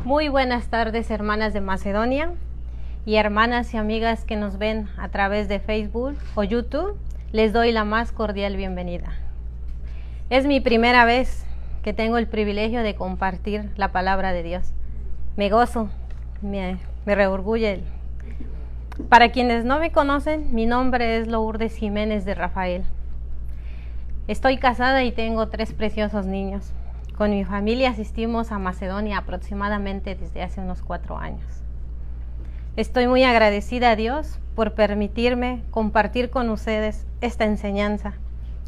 Muy buenas tardes, hermanas de Macedonia y hermanas y amigas que nos ven a través de Facebook o YouTube. Les doy la más cordial bienvenida. Es mi primera vez que tengo el privilegio de compartir la palabra de Dios. Me gozo, me reorgulle. Para quienes no me conocen, mi nombre es Lourdes Jiménez de Rafael. Estoy casada y tengo 3 preciosos niños. Con mi familia asistimos a Macedonia aproximadamente desde hace unos 4 años. Estoy muy agradecida a Dios por permitirme compartir con ustedes esta enseñanza,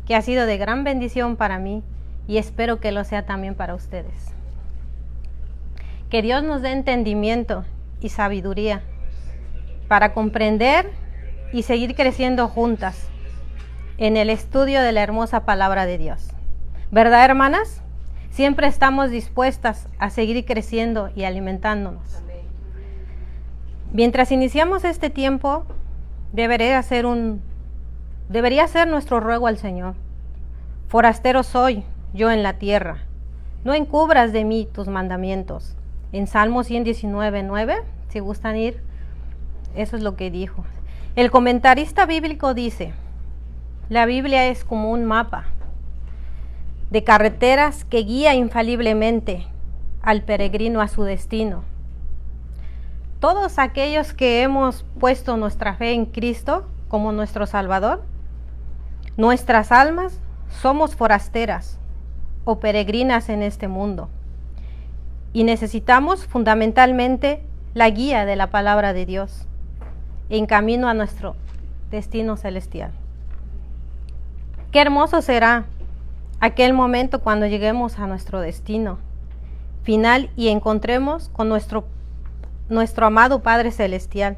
que ha sido de gran bendición para mí y espero que lo sea también para ustedes. Que Dios nos dé entendimiento y sabiduría para comprender y seguir creciendo juntas en el estudio de la hermosa palabra de Dios. ¿Verdad, hermanas? Siempre estamos dispuestas a seguir creciendo y alimentándonos. Mientras iniciamos este tiempo, debería ser nuestro ruego al Señor. Forastero soy yo en la tierra, no encubras de mí tus mandamientos. En Salmo 119:9, si gustan ir, eso es lo que dijo. El comentarista bíblico dice: la Biblia es como un mapa de carreteras que guía infaliblemente al peregrino a su destino. Todos aquellos que hemos puesto nuestra fe en Cristo como nuestro Salvador, nuestras almas somos forasteras o peregrinas en este mundo y necesitamos fundamentalmente la guía de la palabra de Dios en camino a nuestro destino celestial. Qué hermoso será aquel momento cuando lleguemos a nuestro destino final y encontremos con nuestro amado Padre Celestial.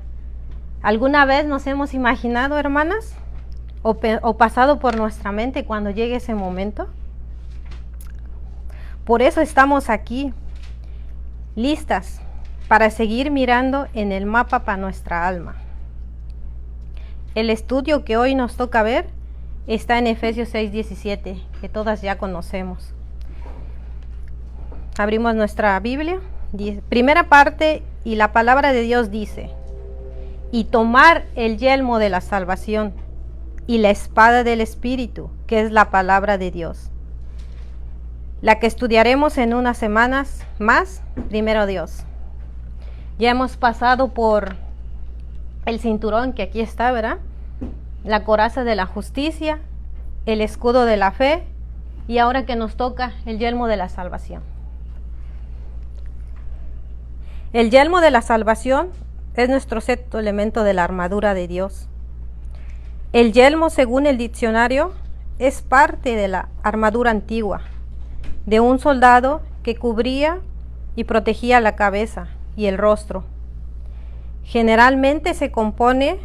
¿Alguna vez nos hemos imaginado, hermanas, o pasado por nuestra mente cuando llegue ese momento? Por eso estamos aquí, listas para seguir mirando en el mapa para nuestra alma. El estudio que hoy nos toca ver está en Efesios 6:17, que todas ya conocemos. Abrimos nuestra Biblia, primera parte, y la palabra de Dios dice: y tomar el yelmo de la salvación y la espada del Espíritu, que es la palabra de Dios, la que estudiaremos en unas semanas más, primero Dios. Ya hemos pasado por el cinturón que aquí está, ¿verdad? La coraza de la justicia, el escudo de la fe y ahora que nos toca el yelmo de la salvación. El yelmo de la salvación es nuestro sexto elemento de la armadura de Dios. El yelmo, según el diccionario, es parte de la armadura antigua de un soldado que cubría y protegía la cabeza y el rostro. Generalmente se compone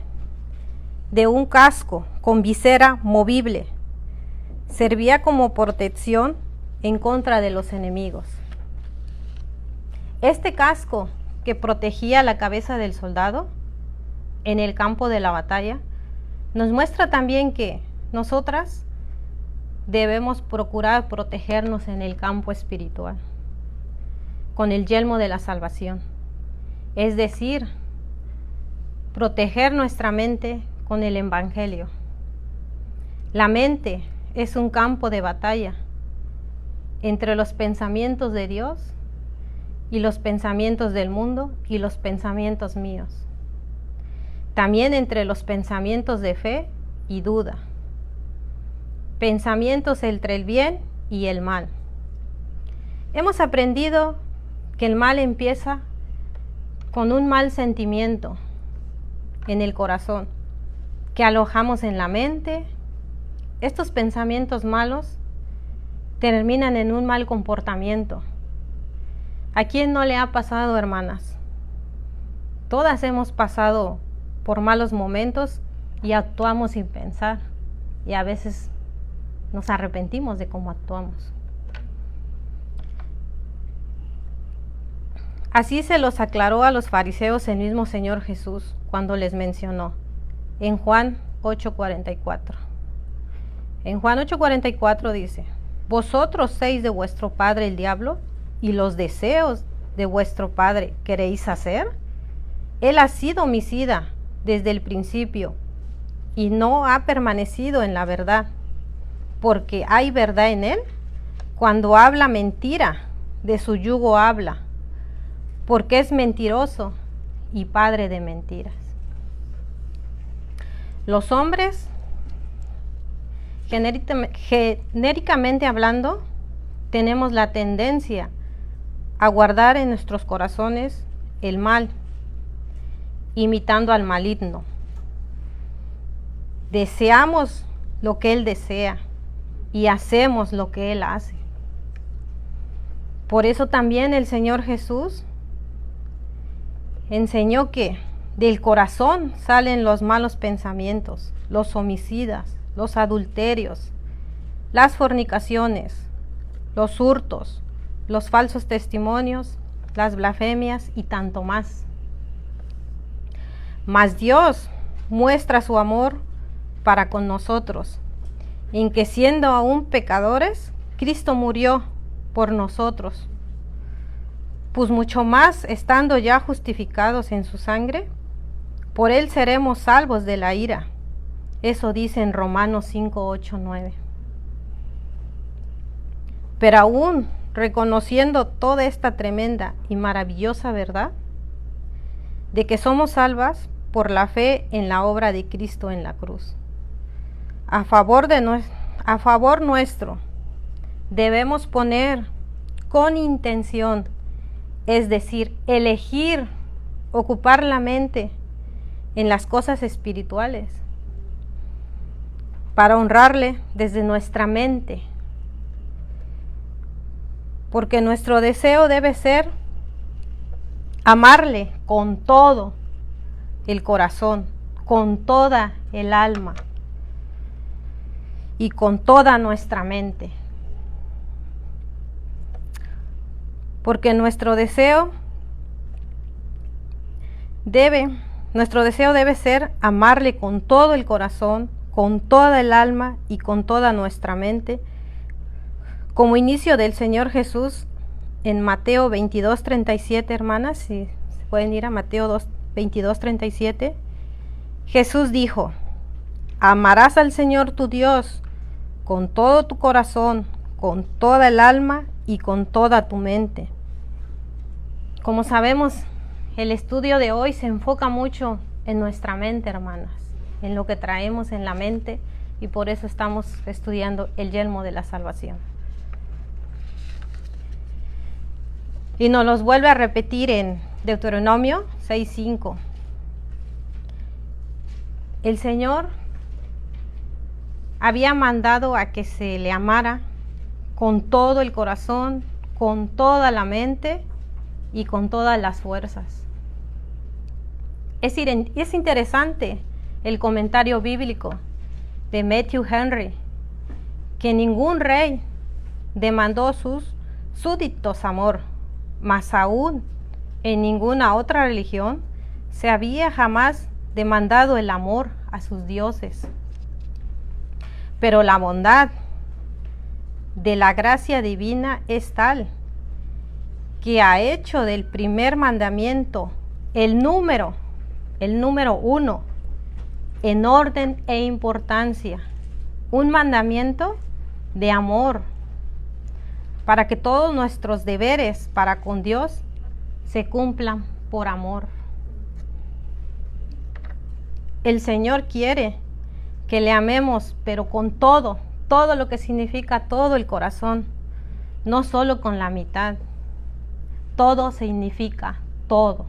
de un casco con visera movible. Servía como protección en contra de los enemigos. Este casco que protegía la cabeza del soldado en el campo de la batalla nos muestra también que nosotras debemos procurar protegernos en el campo espiritual con el yelmo de la salvación, es decir, proteger nuestra mente con el Evangelio. La mente es un campo de batalla entre los pensamientos de Dios y los pensamientos del mundo y los pensamientos míos. También entre los pensamientos de fe y duda. Pensamientos entre el bien y el mal. Hemos aprendido que el mal empieza con un mal sentimiento en el corazón que alojamos en la mente. Estos pensamientos malos terminan en un mal comportamiento. ¿A quién no le ha pasado, hermanas? Todas hemos pasado por malos momentos y actuamos sin pensar, y a veces nos arrepentimos de cómo actuamos. Así se los aclaró a los fariseos el mismo Señor Jesús cuando les mencionó en Juan 8:44. En Juan 8:44 dice: vosotros sois de vuestro padre el diablo, y los deseos de vuestro padre queréis hacer? Él ha sido homicida desde el principio y no ha permanecido en la verdad, porque hay verdad en él. Cuando habla mentira, de su yugo habla, porque es mentiroso y padre de mentiras. Los hombres, genéricamente hablando, tenemos la tendencia a guardar en nuestros corazones el mal, imitando al maligno. Deseamos lo que él desea y hacemos lo que él hace. Por eso también el Señor Jesús enseñó que del corazón salen los malos pensamientos, los homicidas, los adulterios, las fornicaciones, los hurtos, los falsos testimonios, las blasfemias y tanto más. Mas Dios muestra su amor para con nosotros, en que siendo aún pecadores, Cristo murió por nosotros. Pues mucho más, estando ya justificados en su sangre, por él seremos salvos de la ira. Eso dice en Romanos 5, 8, 9. Pero aún reconociendo toda esta tremenda y maravillosa verdad, de que somos salvas por la fe en la obra de Cristo en la cruz, a favor nuestro, debemos poner con intención, es decir, elegir ocupar la mente en las cosas espirituales, para honrarle desde nuestra mente, porque nuestro deseo debe ser amarle con todo el corazón, con toda el alma y con toda nuestra mente. Porque nuestro deseo debe ser amarle con todo el corazón, con toda el alma y con toda nuestra mente, como inicio del Señor Jesús en Mateo 22:37, hermanas, si pueden ir a Mateo 22:37. Jesús dijo: amarás al Señor tu Dios con todo tu corazón, con toda el alma y con toda tu mente. Como sabemos, el estudio de hoy se enfoca mucho en nuestra mente, hermanas, en lo que traemos en la mente, y por eso estamos estudiando el yelmo de la salvación. Y nos los vuelve a repetir en Deuteronomio 6:5. El Señor había mandado a que se le amara con todo el corazón, con toda la mente y con todas las fuerzas. Es interesante el comentario bíblico de Matthew Henry, que ningún rey demandó sus súbditos amor, mas aún en ninguna otra religión se había jamás demandado el amor a sus dioses. Pero la bondad de la gracia divina es tal que ha hecho del primer mandamiento el número 1 en orden e importancia, un mandamiento de amor, para que todos nuestros deberes para con Dios se cumplan por amor. El Señor quiere que le amemos, pero con todo lo que significa todo el corazón, no solo con la mitad. Todo significa todo.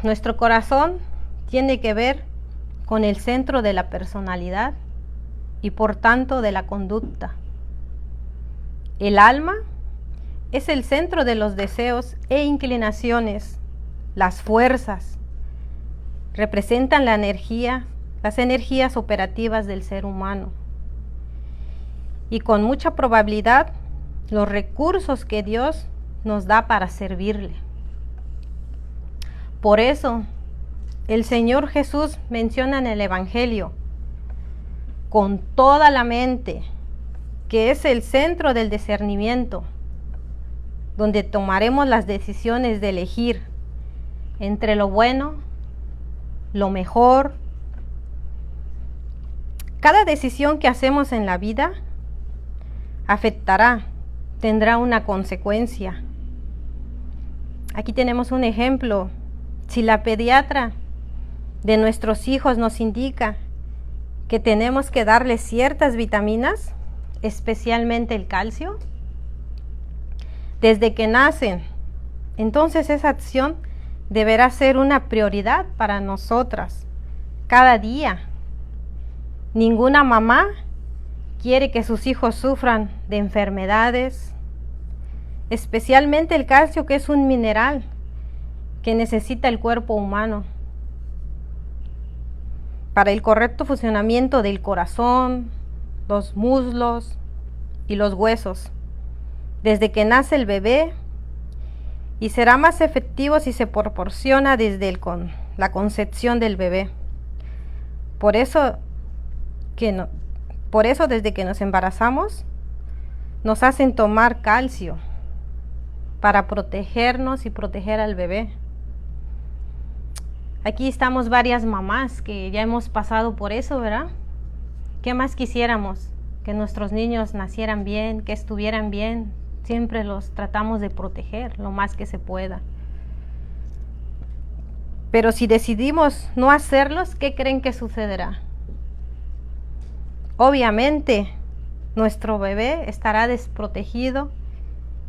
Nuestro corazón tiene que ver con el centro de la personalidad y por tanto de la conducta. El alma es el centro de los deseos e inclinaciones. Las fuerzas representan las energías operativas del ser humano. Y con mucha probabilidad, los recursos que Dios nos da para servirle. Por eso, el Señor Jesús menciona en el Evangelio, con toda la mente, que es el centro del discernimiento, donde tomaremos las decisiones de elegir entre lo bueno, lo mejor. Cada decisión que hacemos en la vida afectará, tendrá una consecuencia. Aquí tenemos un ejemplo. Si la pediatra de nuestros hijos nos indica que tenemos que darles ciertas vitaminas, especialmente el calcio, desde que nacen, entonces esa acción deberá ser una prioridad para nosotras cada día. Ninguna mamá quiere que sus hijos sufran de enfermedades, especialmente el calcio, que es un mineral que necesita el cuerpo humano para el correcto funcionamiento del corazón, los muslos y los huesos, desde que nace el bebé, y será más efectivo si se proporciona desde la concepción del bebé. Por eso desde que nos embarazamos, nos hacen tomar calcio para protegernos y proteger al bebé. Aquí estamos varias mamás que ya hemos pasado por eso, ¿verdad? ¿Qué más quisiéramos? Que nuestros niños nacieran bien, que estuvieran bien. Siempre los tratamos de proteger lo más que se pueda. Pero si decidimos no hacerlos, ¿qué creen que sucederá? Obviamente, nuestro bebé estará desprotegido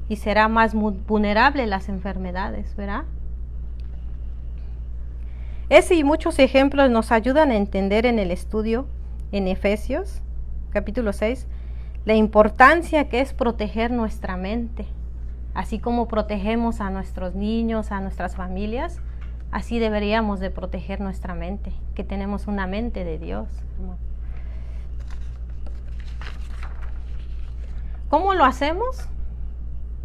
y será más vulnerable a las enfermedades, ¿verdad? Ese y muchos ejemplos nos ayudan a entender en el estudio en Efesios, capítulo 6, la importancia que es proteger nuestra mente. Así como protegemos a nuestros niños, a nuestras familias, así deberíamos de proteger nuestra mente, que tenemos una mente de Dios. ¿Cómo lo hacemos?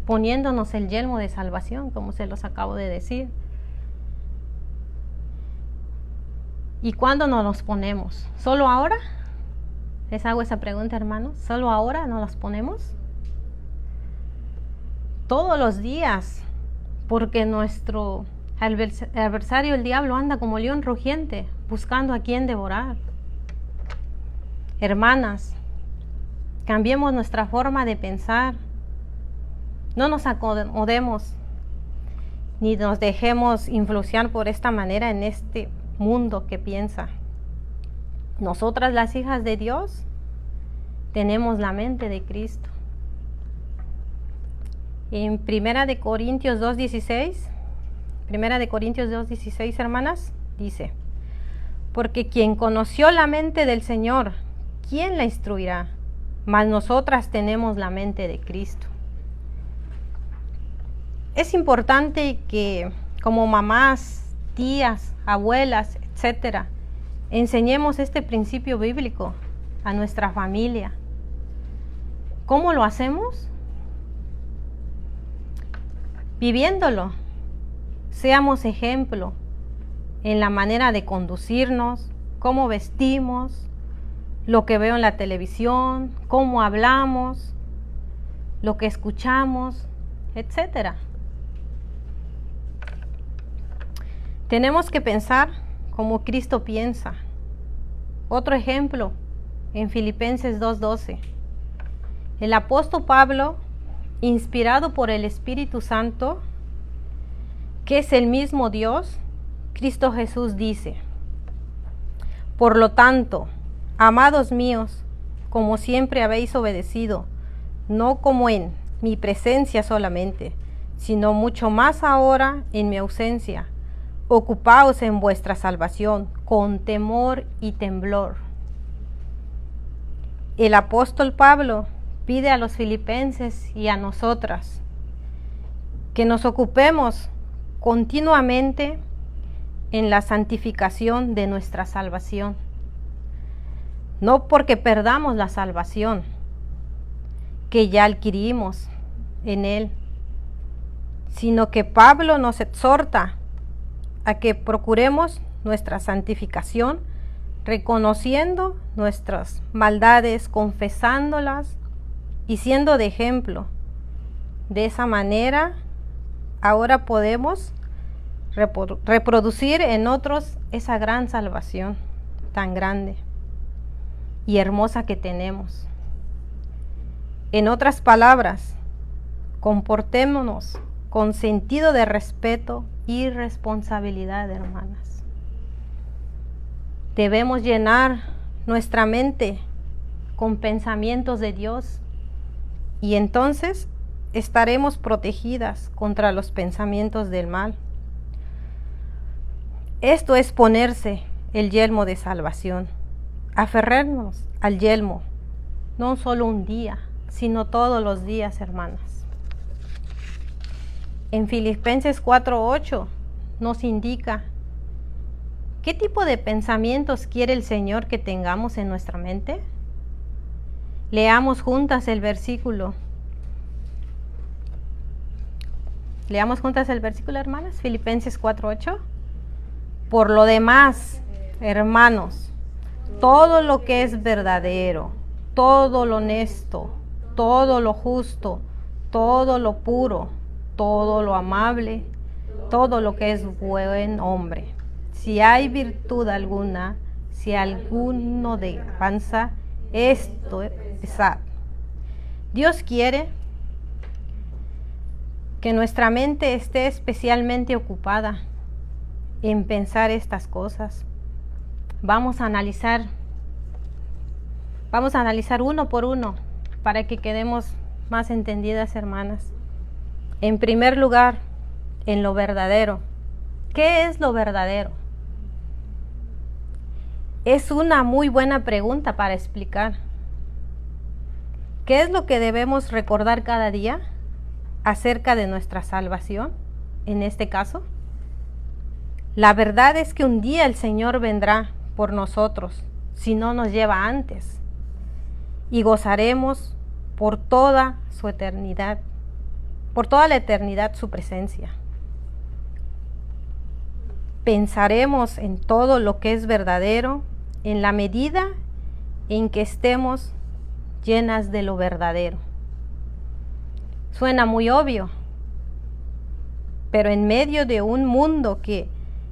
Poniéndonos el yelmo de salvación, como se los acabo de decir. ¿Y cuándo nos los ponemos? ¿Solo ahora? Les hago esa pregunta, hermanos. ¿Solo ahora nos los ponemos? Todos los días, porque nuestro adversario, el diablo, anda como león rugiente, buscando a quien devorar. Hermanas, cambiemos nuestra forma de pensar. No nos acomodemos, ni nos dejemos influenciar por esta manera en este mundo que piensa. Nosotras, las hijas de Dios, tenemos la mente de Cristo. En Primera de Corintios 2:16, hermanas, dice: porque quien conoció la mente del Señor, ¿quién la instruirá? Mas nosotras tenemos la mente de Cristo. Es importante que como mamás, tías, abuelas, etcétera, enseñemos este principio bíblico a nuestra familia. ¿Cómo lo hacemos? Viviéndolo. Seamos ejemplo en la manera de conducirnos, cómo vestimos, lo que veo en la televisión, cómo hablamos, lo que escuchamos, etcétera. Tenemos que pensar como Cristo piensa. Otro ejemplo, en Filipenses 2:12. El apóstol Pablo, inspirado por el Espíritu Santo, que es el mismo Dios, Cristo Jesús, dice: por lo tanto, amados míos, como siempre habéis obedecido, no como en mi presencia solamente, sino mucho más ahora en mi ausencia, ocupaos en vuestra salvación con temor y temblor. El apóstol Pablo pide a los filipenses y a nosotras que nos ocupemos continuamente en la santificación de nuestra salvación. No porque perdamos la salvación que ya adquirimos en Él, sino que Pablo nos exhorta a que procuremos nuestra santificación, reconociendo nuestras maldades, confesándolas y siendo de ejemplo De esa manera, ahora podemos reproducir en otros esa gran salvación tan grande y hermosa que tenemos. En otras palabras, comportémonos con sentido de respeto y responsabilidad, hermanas. Debemos llenar nuestra mente con pensamientos de Dios y entonces estaremos protegidas contra los pensamientos del mal. Esto es ponerse el yelmo de salvación, aferrarnos al yelmo, no solo un día, sino todos los días, hermanas. En Filipenses 4:8 nos indica qué tipo de pensamientos quiere el Señor que tengamos en nuestra mente. Leamos juntas el versículo. Leamos juntas el versículo, hermanas, Filipenses 4:8. Por lo demás, hermanos, todo lo que es verdadero, todo lo honesto, todo lo justo, todo lo puro, todo lo amable, todo lo que es buen hombre. Si hay virtud alguna, si alguno de alabanza, esto pensad. Dios quiere que nuestra mente esté especialmente ocupada en pensar estas cosas. Vamos a analizar uno por uno para que quedemos más entendidas, hermanas. En primer lugar, en lo verdadero. ¿Qué es lo verdadero? Es una muy buena pregunta para explicar. ¿Qué es lo que debemos recordar cada día acerca de nuestra salvación? En este caso, la verdad es que un día el Señor vendrá por nosotros, si no nos lleva antes, y gozaremos por toda su eternidad, por toda la eternidad su presencia. Pensaremos en todo lo que es verdadero en la medida en que estemos llenas de lo verdadero. Suena muy obvio, pero en medio de un mundo que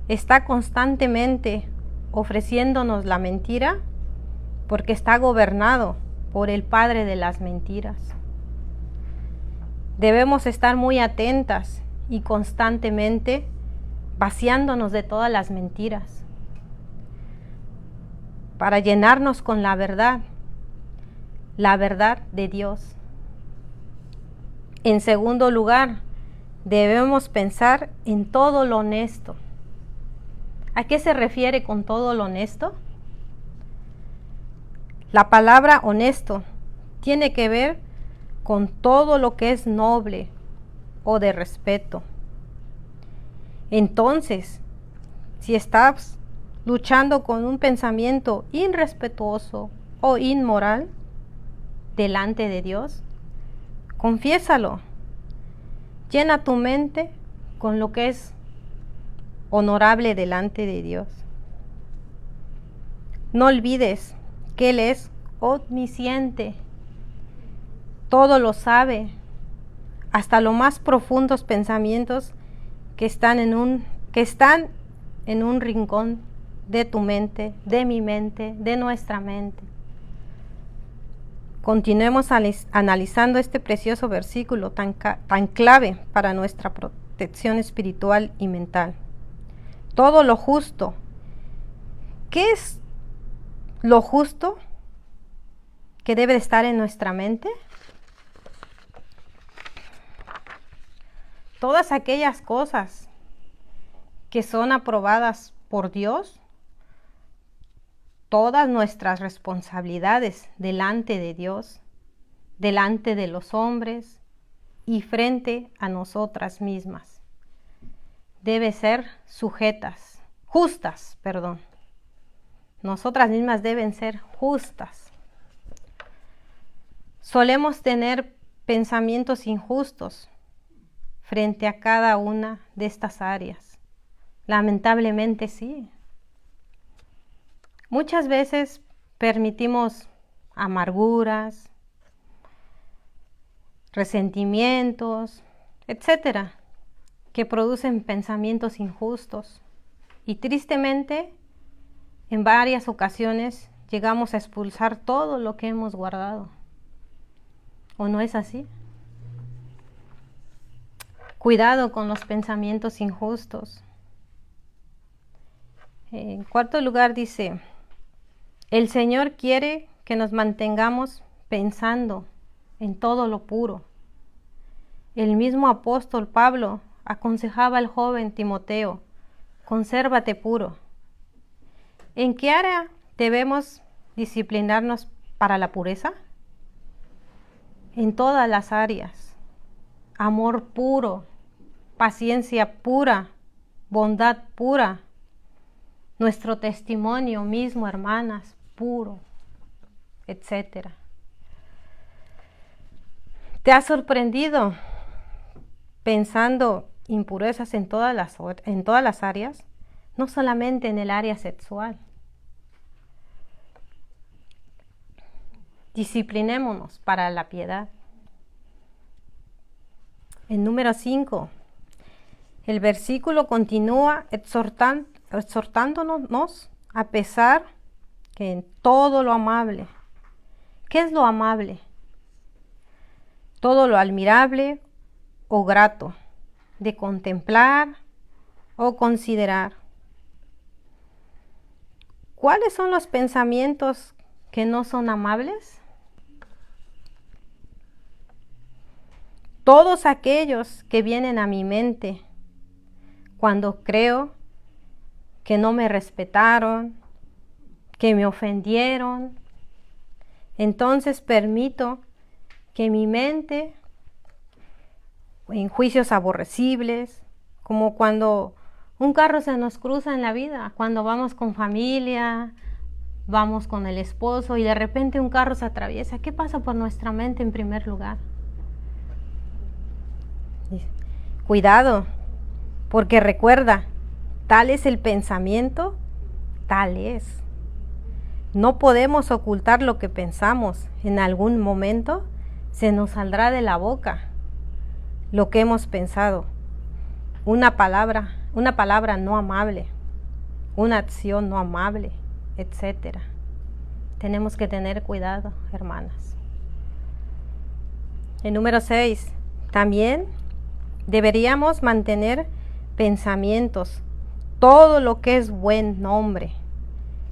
está constantemente ofreciéndonos la mentira, porque está gobernado por el padre de las mentiras, debemos estar muy atentas y constantemente vaciándonos de todas las mentiras para llenarnos con la verdad de Dios. En segundo lugar, debemos pensar en todo lo honesto. ¿A qué se refiere con todo lo honesto? La palabra honesto tiene que ver con todo lo que es noble o de respeto. Entonces, si estás luchando con un pensamiento irrespetuoso o inmoral delante de Dios, confiésalo. Llena tu mente con lo que es honorable delante de Dios. No olvides que Él es omnisciente, todo lo sabe, hasta los más profundos pensamientos que están en un rincón de tu mente, de mi mente, de nuestra mente. Continuemos analizando este precioso versículo tan clave para nuestra protección espiritual y mental. Todo lo justo. ¿Qué es lo justo que debe estar en nuestra mente? Todas aquellas cosas que son aprobadas por Dios, todas nuestras responsabilidades delante de Dios, delante de los hombres y frente a nosotras mismas, debe ser justas. Nosotras mismas deben ser justas. Solemos tener pensamientos injustos frente a cada una de estas áreas. Lamentablemente sí. Muchas veces permitimos amarguras, resentimientos, etcétera, que producen pensamientos injustos. Y tristemente, en varias ocasiones llegamos a expulsar todo lo que hemos guardado. ¿O no es así? Cuidado con los pensamientos injustos. En cuarto lugar dice, el Señor quiere que nos mantengamos pensando en todo lo puro. El mismo apóstol Pablo aconsejaba al joven Timoteo, consérvate puro. ¿En qué área debemos disciplinarnos para la pureza? En todas las áreas. Amor puro, paciencia pura, bondad pura. Nuestro testimonio mismo, hermanas, puro, etcétera. ¿Te has sorprendido pensando impurezas en todas las áreas? No solamente en el área sexual. Disciplinémonos para la piedad. En número 5, el versículo continúa exhortándonos a pesar que en todo lo amable. ¿Qué es lo amable? Todo lo admirable o grato, de contemplar o considerar. ¿Cuáles son los pensamientos que no son amables? Todos aquellos que vienen a mi mente cuando creo que no me respetaron, que me ofendieron, entonces permito que mi mente, en juicios aborrecibles, como cuando un carro se nos cruza en la vida, cuando vamos con familia, vamos con el esposo y de repente un carro se atraviesa, ¿qué pasa por nuestra mente en primer lugar? Cuidado, porque recuerda, tal es el pensamiento, tal es. No podemos ocultar lo que pensamos. En algún momento se nos saldrá de la boca lo que hemos pensado. Una palabra no amable, una acción no amable, etcétera. Tenemos que tener cuidado, hermanas. El número 6, también deberíamos mantener pensamientos, todo lo que es buen nombre,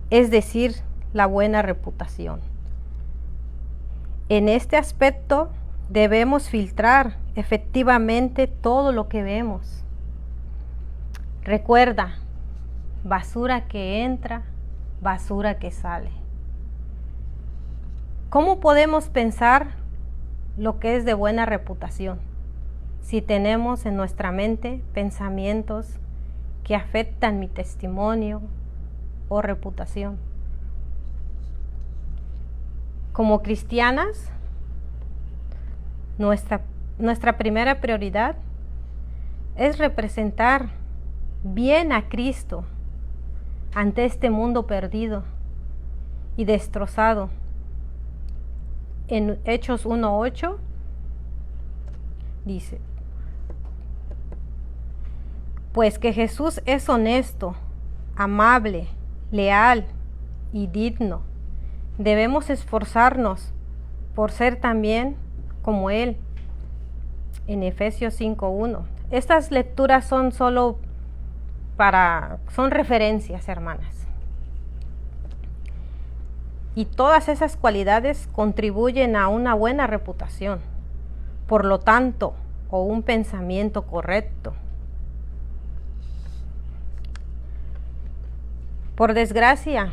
es decir, la buena reputación. En este aspecto debemos filtrar efectivamente todo lo que vemos. Recuerda, basura que entra, basura que sale. ¿Cómo podemos pensar lo que es de buena reputación si tenemos en nuestra mente pensamientos que afectan mi testimonio o reputación? Como cristianas, nuestra primera prioridad es representar bien a Cristo ante este mundo perdido y destrozado. En Hechos 1:8 dice, pues que Jesús es honesto, amable, leal y digno. Debemos esforzarnos por ser también como Él. En Efesios 5:1. Estas lecturas son son referencias, hermanas. Y todas esas cualidades contribuyen a una buena reputación. Por lo tanto, o un pensamiento correcto. Por desgracia,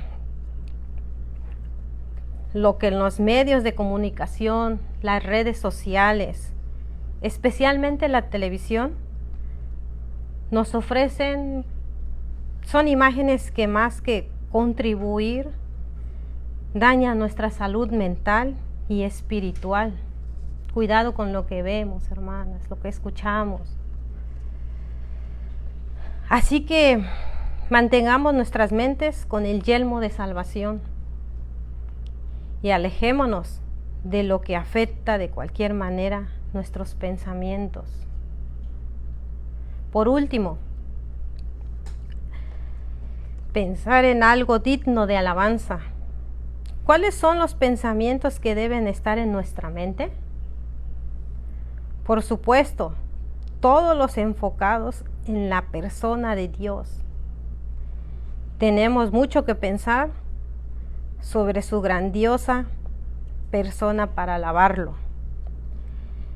lo que en los medios de comunicación, las redes sociales, especialmente la televisión, nos ofrecen son imágenes que más que contribuir, dañan nuestra salud mental y espiritual. Cuidado con lo que vemos, hermanas, lo que escuchamos. Así que mantengamos nuestras mentes con el yelmo de salvación y alejémonos de lo que afecta de cualquier manera nuestros pensamientos. Por último, pensar en algo digno de alabanza. ¿Cuáles son los pensamientos que deben estar en nuestra mente? Por supuesto, todos los enfocados en la persona de Dios. Tenemos mucho que pensar sobre su grandiosa persona para alabarlo.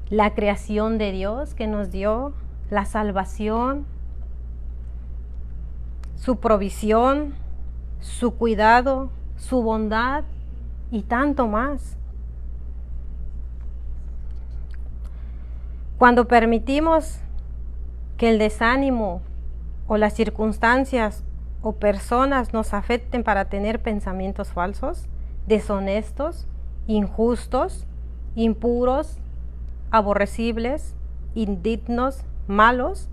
La creación de Dios que nos dio, la salvación, su provisión, su cuidado, su bondad y tanto más. Cuando permitimos que el desánimo o las circunstancias o personas nos afecten para tener pensamientos falsos, deshonestos, injustos, impuros, aborrecibles, indignos, malos,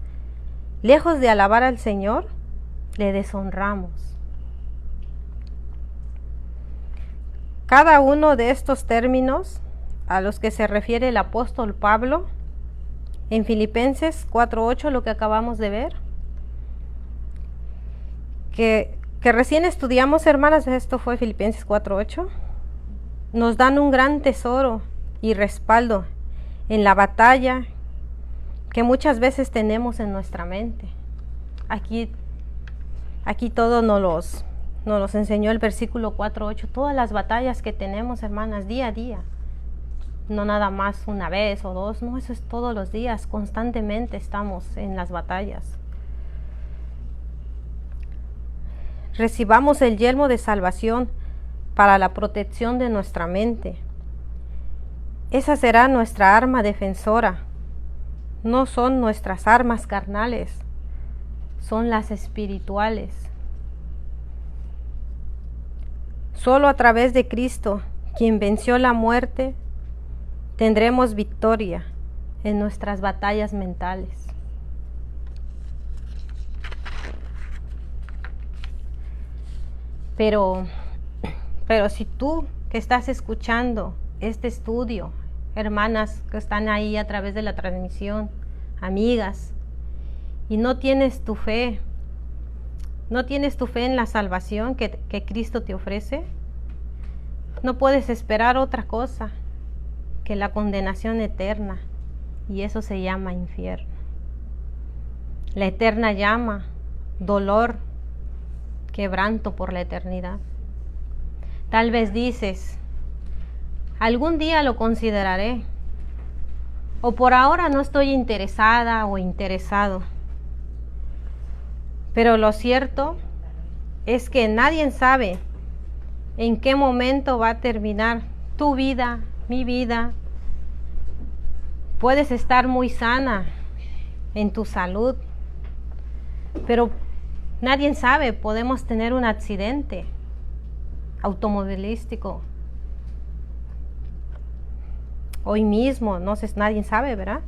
lejos de alabar al Señor, le deshonramos. Cada uno de estos términos a los que se refiere el apóstol Pablo en Filipenses 4:8, lo que acabamos de ver, que recién estudiamos, hermanas, esto fue Filipenses 4:8, nos dan un gran tesoro y respaldo en la batalla que muchas veces tenemos en nuestra mente. Aquí todo nos los enseñó el versículo 4:8, todas las batallas que tenemos, hermanas, día a día. No nada más una vez o dos, no, eso es todos los días, constantemente estamos en las batallas. Recibamos el yelmo de salvación para la protección de nuestra mente. Esa será nuestra arma defensora. No son nuestras armas carnales, son las espirituales. Solo a través de Cristo, quien venció la muerte, tendremos victoria en nuestras batallas mentales. Pero si tú que estás escuchando este estudio, hermanas que están ahí a través de la transmisión, amigas, y no tienes tu fe en la salvación que Cristo te ofrece, no puedes esperar otra cosa que la condenación eterna, y eso se llama infierno. La eterna llama, dolor, quebranto por la eternidad. Tal vez dices, algún día lo consideraré, o por ahora no estoy interesada o interesado. Pero lo cierto es que nadie sabe en qué momento va a terminar tu vida, mi vida. Puedes estar muy sana en tu salud, pero nadie sabe, podemos tener un accidente automovilístico hoy mismo, no sé, nadie sabe, ¿verdad?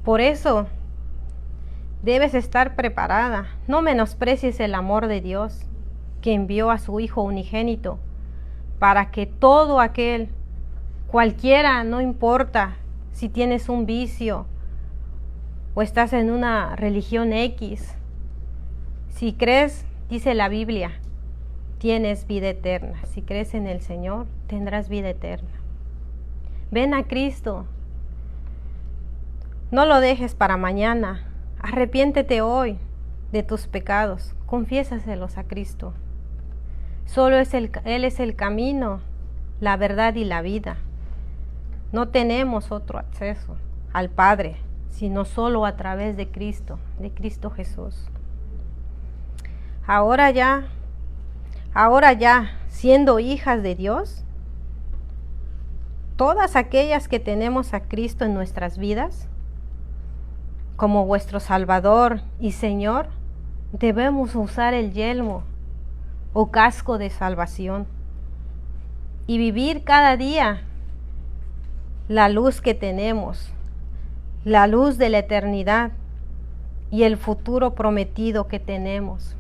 Por eso debes estar preparada. No menosprecies el amor de Dios, que envió a su Hijo unigénito, para que todo aquel, cualquiera, no importa si tienes un vicio o estás en una religión X, si crees, dice la Biblia, tienes vida eterna. Si crees en el Señor, tendrás vida eterna. Ven a Cristo. No lo dejes para mañana. Arrepiéntete hoy de tus pecados. Confiésaselos a Cristo. Solo Él es el camino, la verdad y la vida. No tenemos otro acceso al Padre, sino solo a través de Cristo Jesús. Ahora ya, siendo hijas de Dios, todas aquellas que tenemos a Cristo en nuestras vidas, como vuestro Salvador y Señor, debemos usar el yelmo o casco de salvación y vivir cada día la luz que tenemos, la luz de la eternidad y el futuro prometido que tenemos.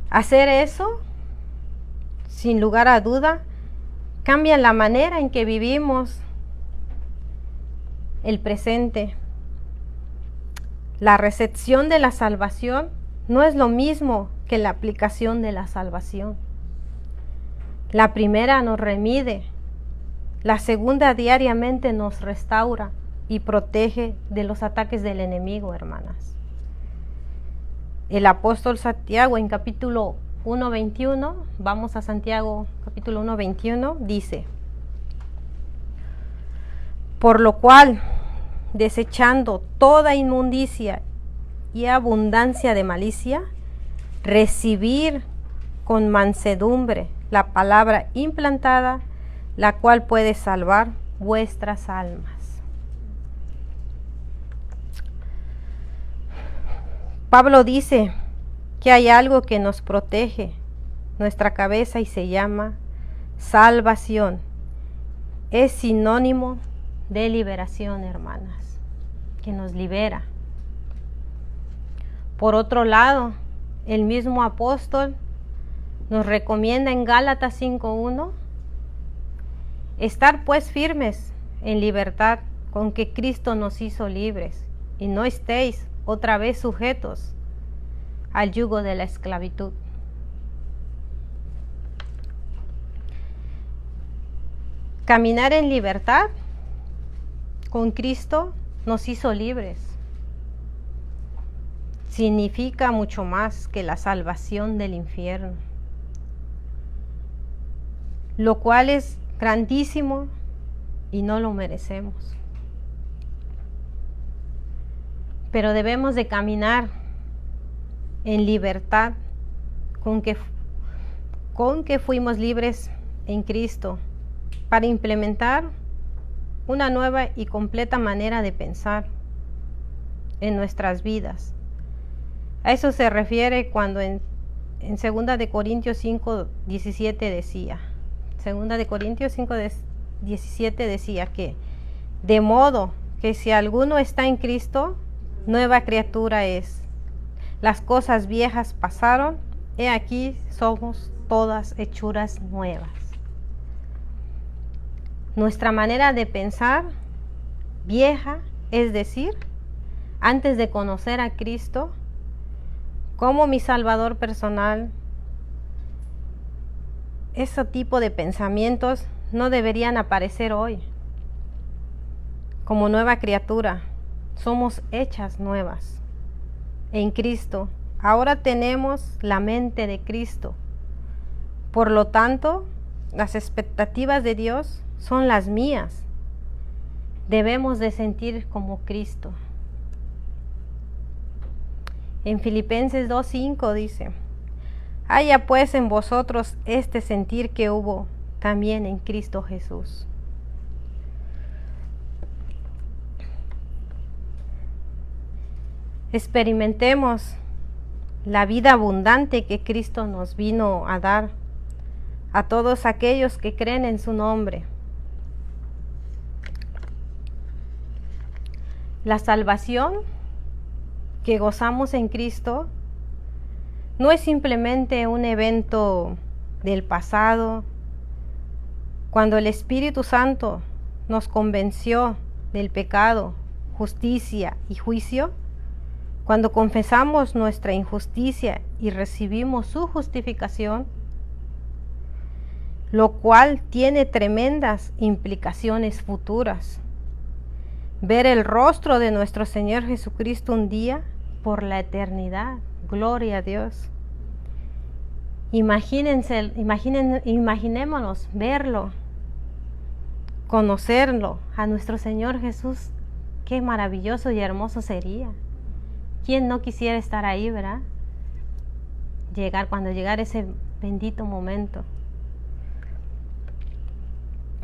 Hacer eso, sin lugar a duda, cambia la manera en que vivimos el presente. La recepción de la salvación no es lo mismo que la aplicación de la salvación. La primera nos remide, la segunda diariamente nos restaura y protege de los ataques del enemigo, hermanas. El apóstol Santiago en capítulo 1:21, vamos a Santiago capítulo 1:21, dice: por lo cual, desechando toda inmundicia y abundancia de malicia, recibir con mansedumbre la palabra implantada, la cual puede salvar vuestras almas. Pablo dice que hay algo que nos protege nuestra cabeza y se llama salvación. Es sinónimo de liberación, hermanas, que nos libera. Por otro lado, el mismo apóstol nos recomienda en Gálatas 5:1 estar pues firmes en libertad con que Cristo nos hizo libres, y no estéis otra vez sujetos al yugo de la esclavitud. Caminar en libertad con Cristo nos hizo libres. Significa mucho más que la salvación del infierno, lo cual es grandísimo y no lo merecemos. Pero debemos de caminar en libertad con que fuimos libres en Cristo, para implementar una nueva y completa manera de pensar en nuestras vidas. A eso se refiere cuando en 2 de Corintios 5:17 decía, 2 de Corintios 5:17 decía que, de modo que si alguno está en Cristo, nueva criatura es. Las cosas viejas pasaron, he aquí somos todas hechuras nuevas. Nuestra manera de pensar vieja, es decir, antes de conocer a Cristo como mi Salvador personal, ese tipo de pensamientos no deberían aparecer hoy. Como nueva criatura, somos hechas nuevas en Cristo. Ahora tenemos la mente de Cristo. Por lo tanto, las expectativas de Dios son las mías. Debemos de sentir como Cristo. En Filipenses 2:5 dice: haya pues en vosotros este sentir que hubo también en Cristo Jesús. Experimentemos la vida abundante que Cristo nos vino a dar a todos aquellos que creen en su nombre. La salvación que gozamos en Cristo no es simplemente un evento del pasado, cuando el Espíritu Santo nos convenció del pecado, justicia y juicio. Cuando confesamos nuestra injusticia y recibimos su justificación, lo cual tiene tremendas implicaciones futuras. Ver el rostro de nuestro Señor Jesucristo un día por la eternidad. Gloria a Dios. Imaginémonos verlo, conocerlo, a nuestro Señor Jesús. Qué maravilloso y hermoso sería. ¿Quién no quisiera estar ahí, verdad? Cuando llegara ese bendito momento.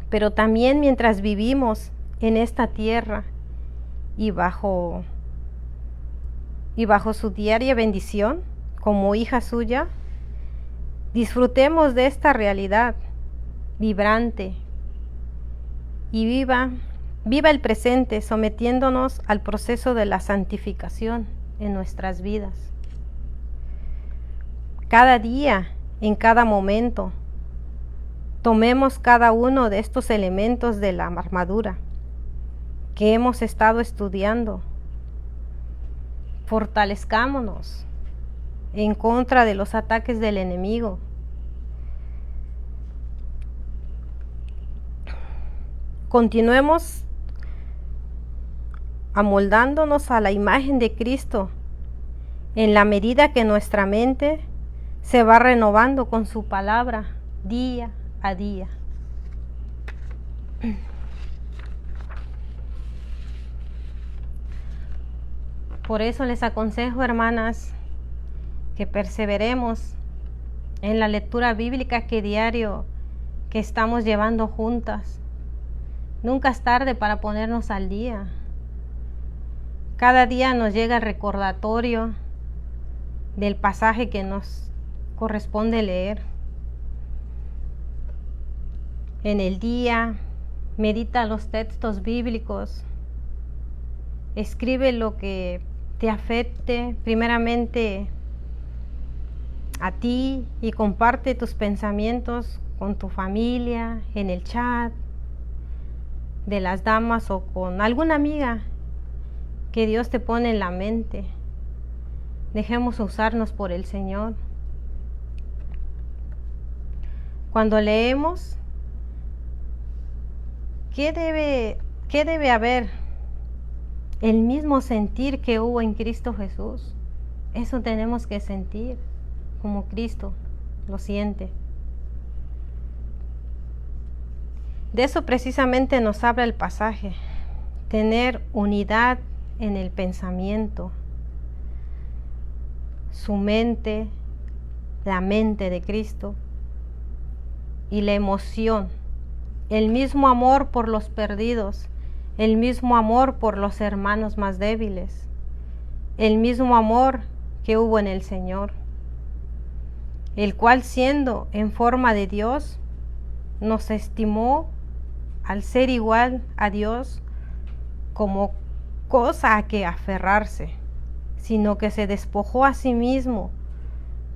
Pero también mientras vivimos en esta tierra y bajo su diaria bendición, como hija suya, disfrutemos de esta realidad vibrante y viva el presente, sometiéndonos al proceso de la santificación en nuestras vidas. Cada día, en cada momento, tomemos cada uno de estos elementos de la armadura que hemos estado estudiando. Fortalezcámonos en contra de los ataques del enemigo. Continuemos amoldándonos a la imagen de Cristo en la medida que nuestra mente se va renovando con su palabra día a día. Por eso les aconsejo, hermanas, que perseveremos en la lectura bíblica que diario que estamos llevando juntas. Nunca es tarde para ponernos al día. Cada día nos llega el recordatorio del pasaje que nos corresponde leer. En el día, medita los textos bíblicos. Escribe lo que te afecte primeramente a ti y comparte tus pensamientos con tu familia, en el chat de las damas o con alguna amiga que Dios te pone en la mente. Dejemos usarnos por el Señor. Cuando leemos, ¿qué debe haber? El mismo sentir que hubo en Cristo Jesús. Eso tenemos que sentir como Cristo lo siente. De eso precisamente nos habla el pasaje. Tener unidad en el pensamiento. Su mente, la mente de Cristo y la emoción. El mismo amor por los perdidos. El mismo amor por los hermanos más débiles. El mismo amor que hubo en el Señor. El cual, siendo en forma de Dios, nos estimó al ser igual a Dios como cosa a que aferrarse, sino que se despojó a sí mismo,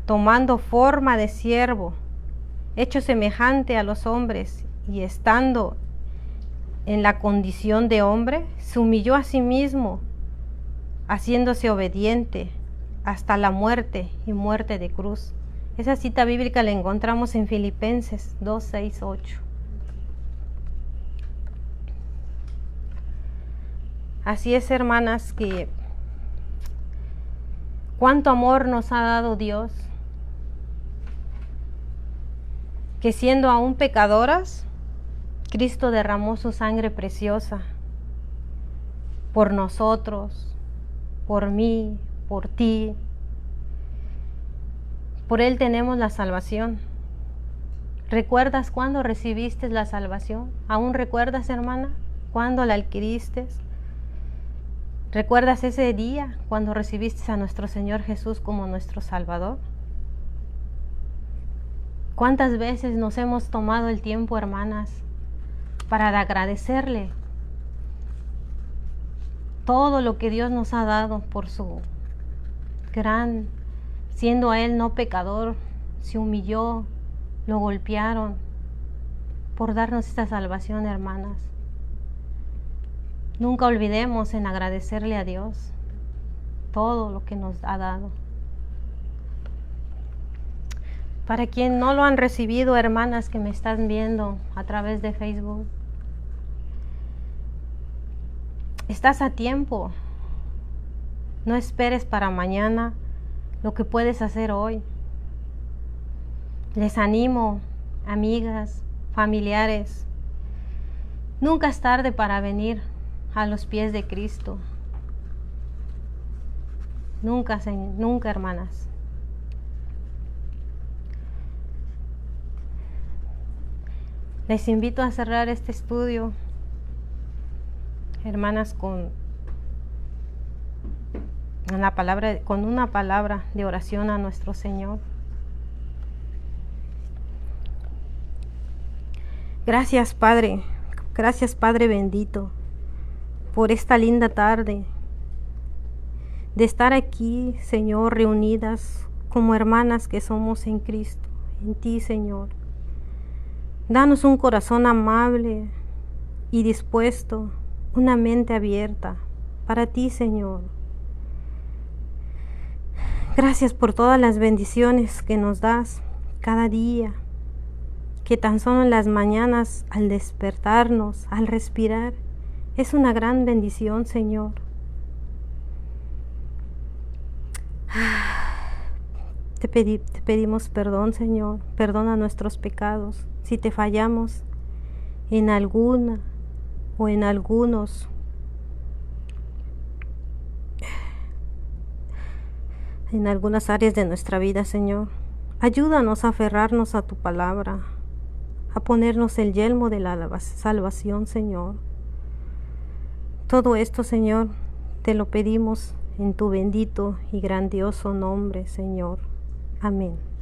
tomando forma de siervo, hecho semejante a los hombres, y estando en la condición de hombre, se humilló a sí mismo, haciéndose obediente hasta la muerte y muerte de cruz. Esa cita bíblica la encontramos en Filipenses 2, 6, 8. Así es, hermanas, que cuánto amor nos ha dado Dios, que siendo aún pecadoras, Cristo derramó su sangre preciosa por nosotros, por mí, por ti. Por Él tenemos la salvación. ¿Recuerdas cuándo recibiste la salvación? ¿Aún recuerdas, hermana, cuándo la adquiriste? ¿Recuerdas ese día cuando recibiste a nuestro Señor Jesús como nuestro Salvador? ¿Cuántas veces nos hemos tomado el tiempo, hermanas, para agradecerle todo lo que Dios nos ha dado por su gran, siendo a Él no pecador, se humilló, lo golpearon por darnos esta salvación, hermanas? Nunca olvidemos en agradecerle a Dios todo lo que nos ha dado. Para quien no lo han recibido, hermanas que me están viendo a través de Facebook, estás a tiempo. No esperes para mañana lo que puedes hacer hoy. Les animo, amigas, familiares, nunca es tarde para venir a los pies de Cristo. Nunca, nunca, hermanas. Les invito a cerrar este estudio, hermanas, con una palabra de oración a nuestro Señor. Gracias, Padre bendito, por esta linda tarde, de estar aquí, Señor, reunidas como hermanas que somos en Cristo, en ti, Señor. Danos un corazón amable y dispuesto una mente abierta para ti, Señor. Gracias por todas las bendiciones que nos das cada día, que tan solo en las mañanas, al despertarnos, al respirar, es una gran bendición, Señor. Te pedimos perdón, Señor. Perdona nuestros pecados. Si te fallamos en alguna o en algunos, en algunas áreas de nuestra vida, Señor, ayúdanos a aferrarnos a tu palabra, a ponernos el yelmo de la salvación, Señor. Todo esto, Señor, te lo pedimos en tu bendito y grandioso nombre, Señor. Amén.